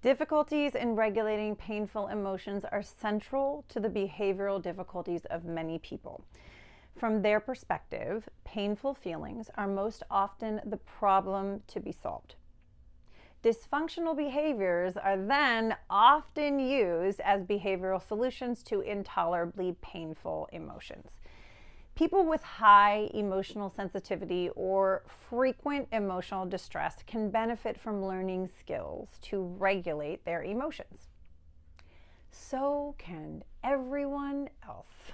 Difficulties in regulating painful emotions are central to the behavioral difficulties of many people. From their perspective, painful feelings are most often the problem to be solved. Dysfunctional behaviors are then often used as behavioral solutions to intolerably painful emotions. People with high emotional sensitivity or frequent emotional distress can benefit from learning skills to regulate their emotions. So can everyone else.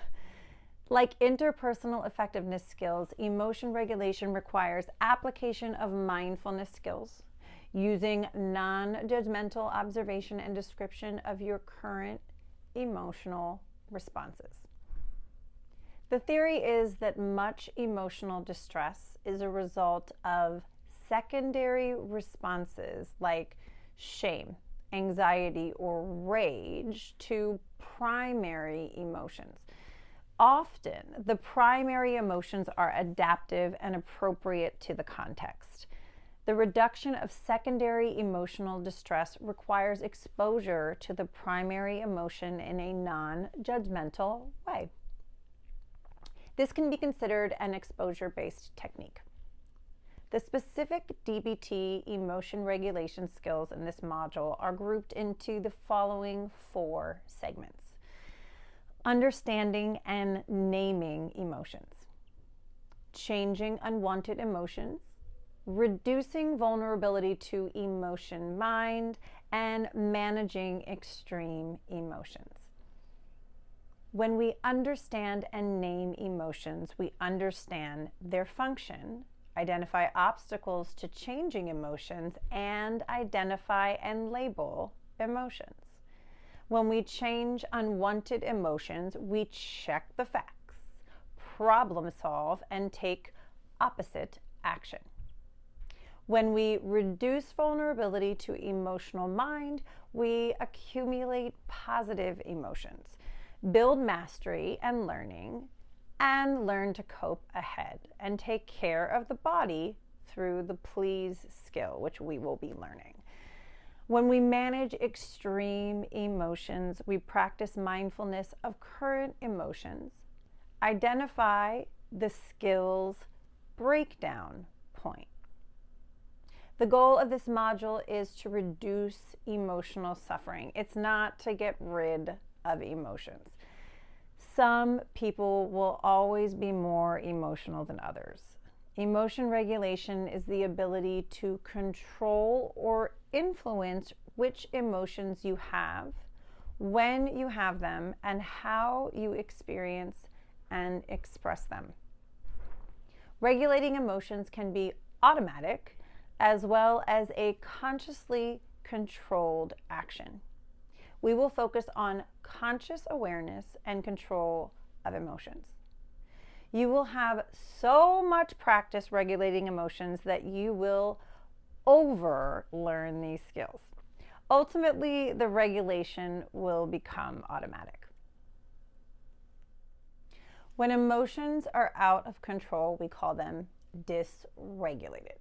Like interpersonal effectiveness skills, emotion regulation requires application of mindfulness skills, using non-judgmental observation and description of your current emotional responses. The theory is that much emotional distress is a result of secondary responses like shame, anxiety, or rage to primary emotions. Often, the primary emotions are adaptive and appropriate to the context. The reduction of secondary emotional distress requires exposure to the primary emotion in a non-judgmental way. This can be considered an exposure-based technique. The specific DBT emotion regulation skills in this module are grouped into the following 4 segments. Understanding and naming emotions, changing unwanted emotions, reducing vulnerability to emotion mind, and managing extreme emotions. When we understand and name emotions, we understand their function, identify obstacles to changing emotions, and identify and label emotions. When we change unwanted emotions, we check the facts, problem solve, and take opposite action. When we reduce vulnerability to emotional mind, we accumulate positive emotions, build mastery and learning, and learn to cope ahead and take care of the body through the please skill, which we will be learning. When we manage extreme emotions, we practice mindfulness of current emotions, identify the skills breakdown point. The goal of this module is to reduce emotional suffering. It's not to get rid of emotions. Some people will always be more emotional than others. Emotion regulation is the ability to control or influence which emotions you have, when you have them, and how you experience and express them. Regulating emotions can be automatic as well as a consciously controlled action. We will focus on conscious awareness and control of emotions. You will have so much practice regulating emotions that you will overlearn these skills. Ultimately, the regulation will become automatic. When emotions are out of control, we call them dysregulated.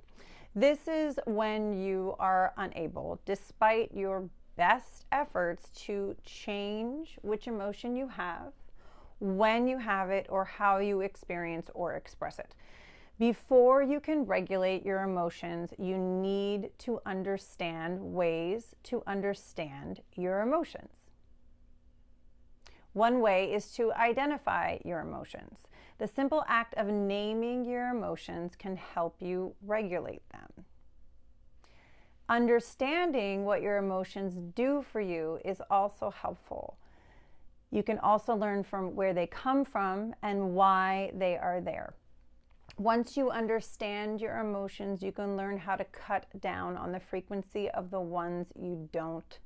This is when you are unable, despite your best efforts, to change which emotion you have, when you have it, or how you experience or express it. Before you can regulate your emotions, you need to understand ways to understand your emotions. One way is to identify your emotions. The simple act of naming your emotions can help you regulate them. Understanding what your emotions do for you is also helpful. You can also learn from where they come from and why they are there. Once you understand your emotions, you can learn how to cut down on the frequency of the ones you don't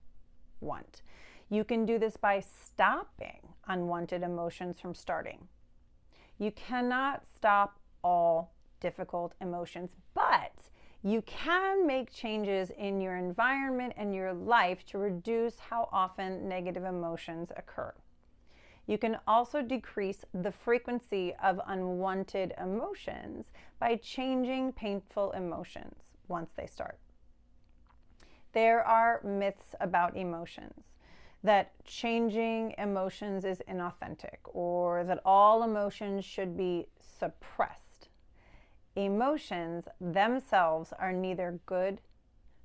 want. You can do this by stopping unwanted emotions from starting. You cannot stop all difficult emotions, but you can make changes in your environment and your life to reduce how often negative emotions occur. You can also decrease the frequency of unwanted emotions by changing painful emotions once they start. There are myths about emotions, that changing emotions is inauthentic, or that all emotions should be suppressed. Emotions themselves are neither good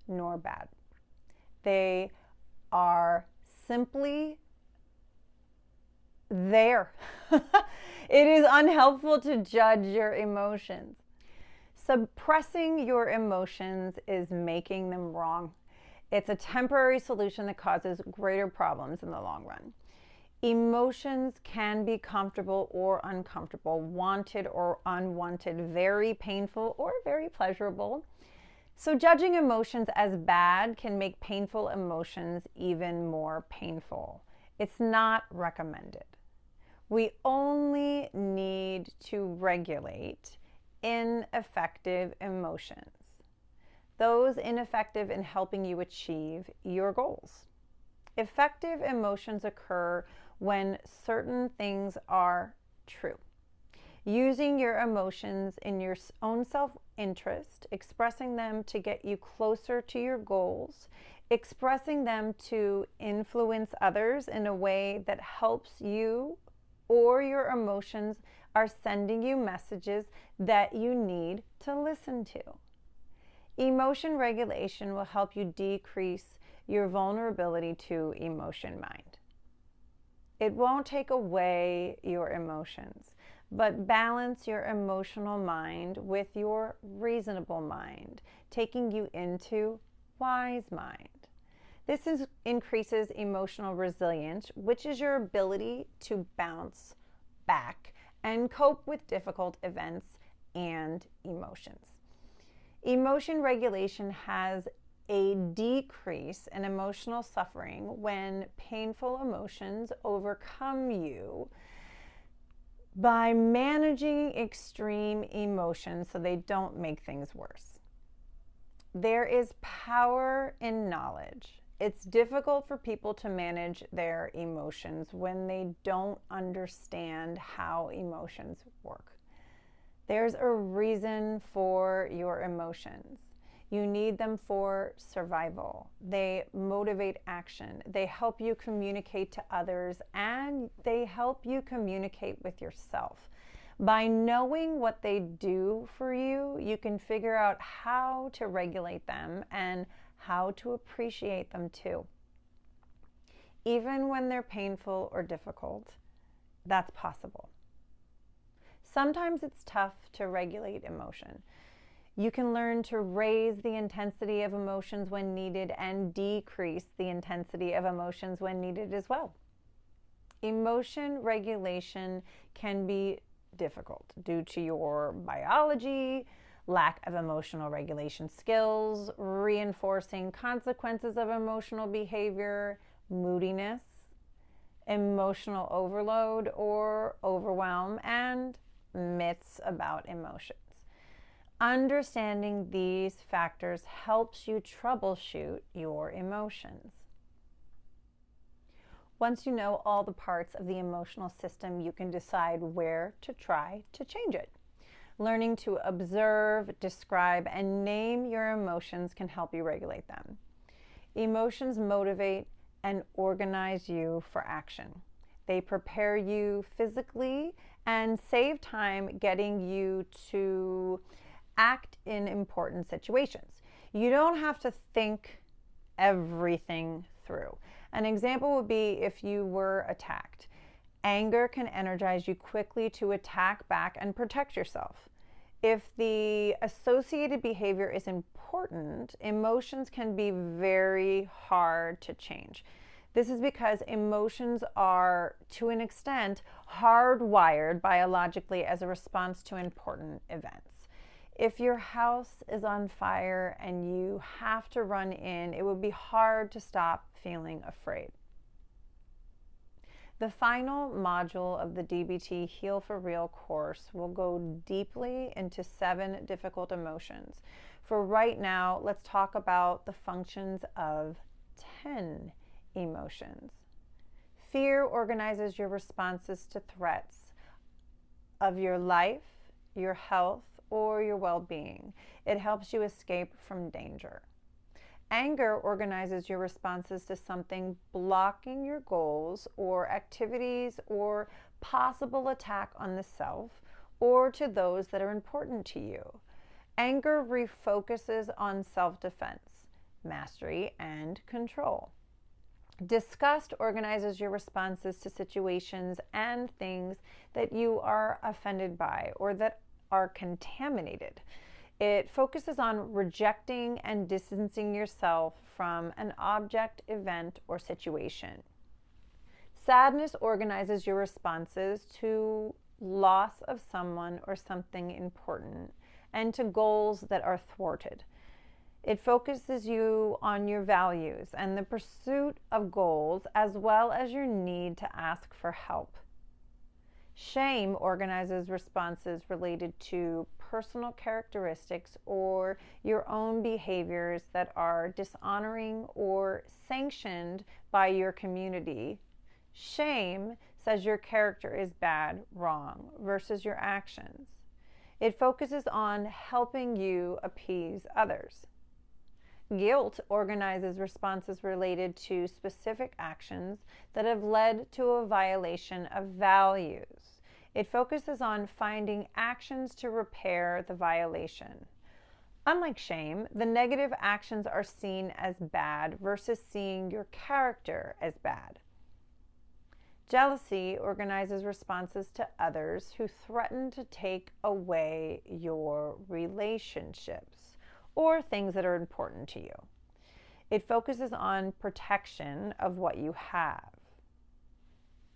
nor bad. They are simply there. It is unhelpful to judge your emotions. Suppressing your emotions is making them wrong. It's a temporary solution that causes greater problems in the long run. Emotions can be comfortable or uncomfortable, wanted or unwanted, very painful or very pleasurable. So judging emotions as bad can make painful emotions even more painful. It's not recommended. We only need to regulate ineffective emotions, those ineffective in helping you achieve your goals. Effective emotions occur when certain things are true. Using your emotions in your own self-interest, expressing them to get you closer to your goals, expressing them to influence others in a way that helps you, or your emotions are sending you messages that you need to listen to. Emotion regulation will help you decrease your vulnerability to emotion mind. It won't take away your emotions, but balance your emotional mind with your reasonable mind, taking you into wise mind. This increases emotional resilience, which is your ability to bounce back and cope with difficult events and emotions. Emotion regulation has a decrease in emotional suffering when painful emotions overcome you by managing extreme emotions so they don't make things worse. There is power in knowledge. It's difficult for people to manage their emotions when they don't understand how emotions work. There's a reason for your emotions. You need them for survival. They motivate action. They help you communicate to others, and they help you communicate with yourself. By knowing what they do for you, you can figure out how to regulate them and how to appreciate them too. Even when they're painful or difficult, that's possible. Sometimes it's tough to regulate emotion. You can learn to raise the intensity of emotions when needed and decrease the intensity of emotions when needed as well. Emotion regulation can be difficult due to your biology, lack of emotional regulation skills, reinforcing consequences of emotional behavior, moodiness, emotional overload or overwhelm, and myths about emotions. Understanding these factors helps you troubleshoot your emotions. Once you know all the parts of the emotional system, you can decide where to try to change it. Learning to observe, describe, and name your emotions can help you regulate them. Emotions motivate and organize you for action. They prepare you physically and save time getting you to act in important situations. You don't have to think everything through. An example would be if you were attacked. Anger can energize you quickly to attack back and protect yourself. If the associated behavior is important, emotions can be very hard to change. This is because emotions are, to an extent, hardwired biologically as a response to important events. If your house is on fire and you have to run in, it would be hard to stop feeling afraid. The final module of the DBT Heal for Real course will go deeply into 7 difficult emotions. For right now, let's talk about the functions of 10 emotions. Fear organizes your responses to threats of your life, your health, or your well-being. It helps you escape from danger. Anger organizes your responses to something blocking your goals or activities or possible attack on the self or to those that are important to you. Anger refocuses on self-defense, mastery, and control. Disgust organizes your responses to situations and things that you are offended by or that are contaminated. It focuses on rejecting and distancing yourself from an object, event, or situation. Sadness organizes your responses to loss of someone or something important and to goals that are thwarted. It focuses you on your values and the pursuit of goals, as well as your need to ask for help. Shame organizes responses related to personal characteristics or your own behaviors that are dishonoring or sanctioned by your community. Shame says your character is bad, wrong, versus your actions. It focuses on helping you appease others. Guilt organizes responses related to specific actions that have led to a violation of values. It focuses on finding actions to repair the violation. Unlike shame, the negative actions are seen as bad versus seeing your character as bad. Jealousy organizes responses to others who threaten to take away your relationships or things that are important to you. It focuses on protection of what you have.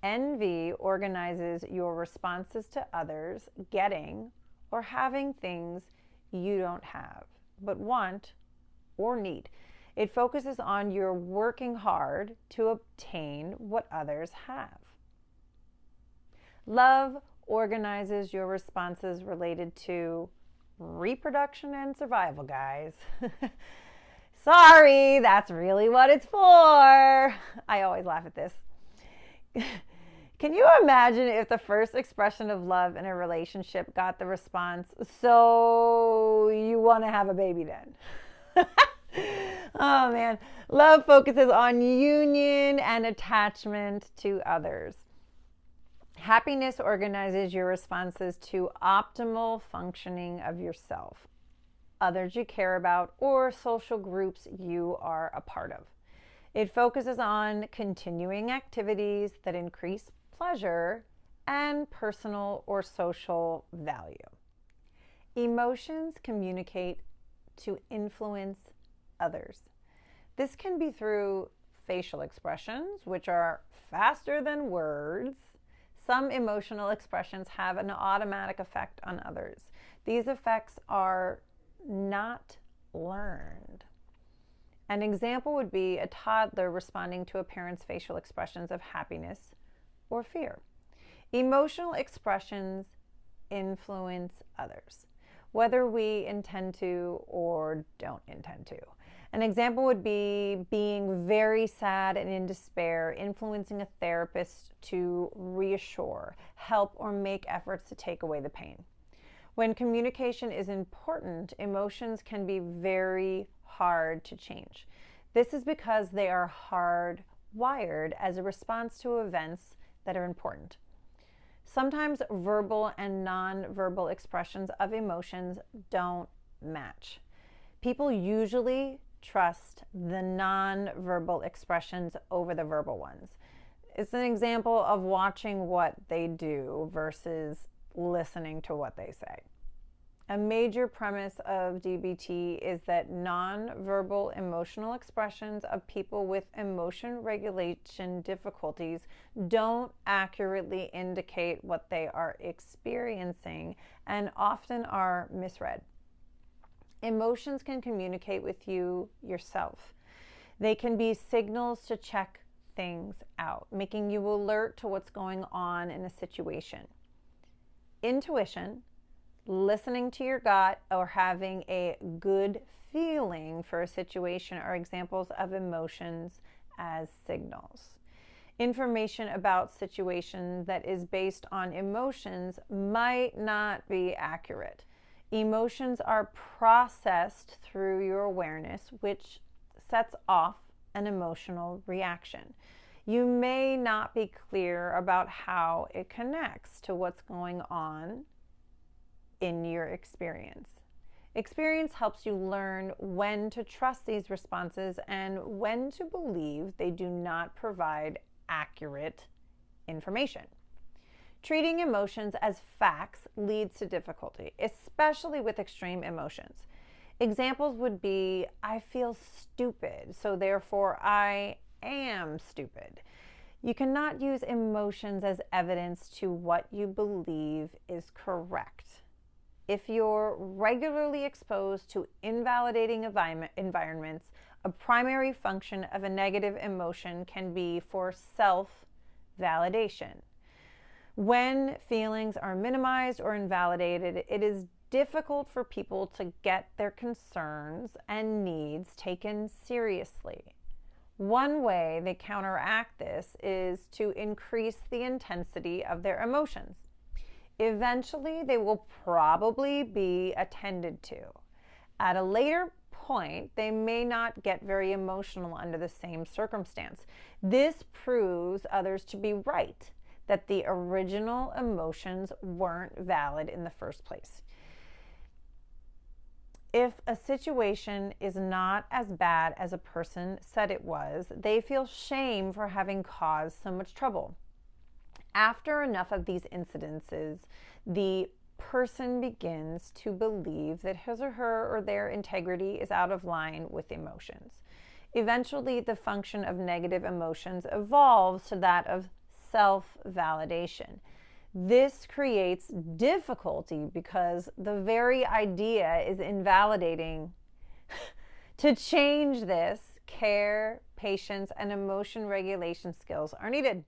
Envy organizes your responses to others getting or having things you don't have, but want or need. It focuses on your working hard to obtain what others have. Love organizes your responses related to reproduction and survival, guys. Sorry, that's really what it's for. I always laugh at this. Can you imagine if the first expression of love in a relationship got the response, "So you want to have a baby then?" Oh man, love focuses on union and attachment to others. Happiness organizes your responses to optimal functioning of yourself, others you care about, or social groups you are a part of. It focuses on continuing activities that increase pleasure and personal or social value. Emotions communicate to influence others. This can be through facial expressions, which are faster than words. Some emotional expressions have an automatic effect on others. These effects are not learned. An example would be a toddler responding to a parent's facial expressions of happiness or fear. Emotional expressions influence others, whether we intend to or don't intend to. An example would be being very sad and in despair, influencing a therapist to reassure, help, or make efforts to take away the pain. When communication is important, emotions can be very hard to change. This is because they are hardwired as a response to events that are important. Sometimes verbal and nonverbal expressions of emotions don't match. People usually trust the nonverbal expressions over the verbal ones. It's an example of watching what they do versus listening to what they say. A major premise of DBT is that nonverbal emotional expressions of people with emotion regulation difficulties don't accurately indicate what they are experiencing and often are misread. Emotions can communicate with you yourself. They can be signals to check things out, making you alert to what's going on in a situation. Intuition, listening to your gut, or having a good feeling for a situation are examples of emotions as signals. Information about situations that is based on emotions might not be accurate. Emotions are processed through your awareness, which sets off an emotional reaction. You may not be clear about how it connects to what's going on in your experience. Experience helps you learn when to trust these responses and when to believe they do not provide accurate information. Treating emotions as facts leads to difficulty, especially with extreme emotions. Examples would be, I feel stupid, so therefore I am stupid. You cannot use emotions as evidence to what you believe is correct. If you're regularly exposed to invalidating environments, a primary function of a negative emotion can be for self-validation. When feelings are minimized or invalidated, it is difficult for people to get their concerns and needs taken seriously. One way they counteract this is to increase the intensity of their emotions. Eventually, they will probably be attended to. At a later point, they may not get very emotional under the same circumstance. This proves others to be right, that the original emotions weren't valid in the first place. If a situation is not as bad as a person said it was, they feel shame for having caused so much trouble. After enough of these incidences, the person begins to believe that his or her or their integrity is out of line with emotions. Eventually, the function of negative emotions evolves to that of self-validation. This creates difficulty because the very idea is invalidating. To change this, care, patience, and emotion regulation skills are needed.